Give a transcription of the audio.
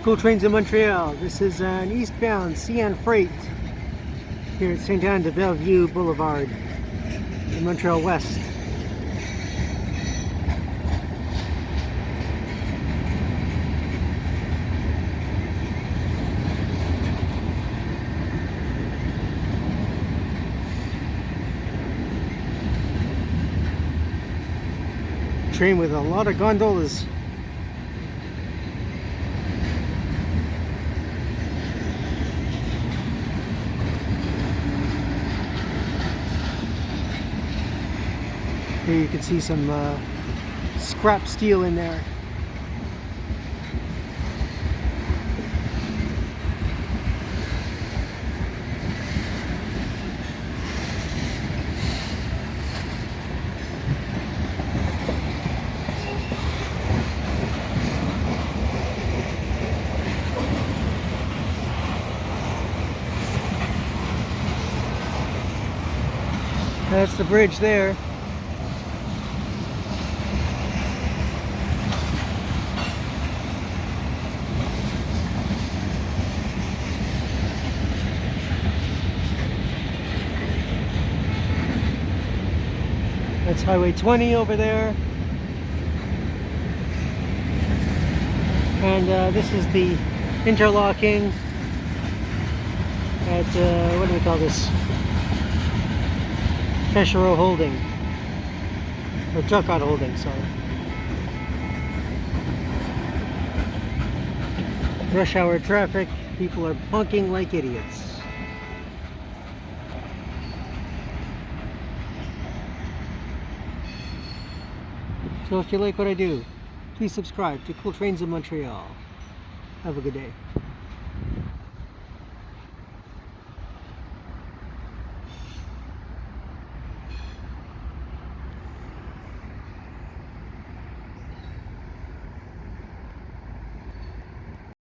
Cool trains in Montreal. This is an eastbound CN freight here at Sainte de Bellevue Boulevard in Montreal West. Train with a lot of gondolas. Here you can see some scrap steel in there. That's the bridge there. That's Highway 20 over there. And this is the interlocking at, what do we call this? Pesharo Holding. Or Jacques Holding, sorry. Rush hour traffic. People are honking like idiots. So if you like what I do, please subscribe to Cool Trains in Montreal. Have a good day.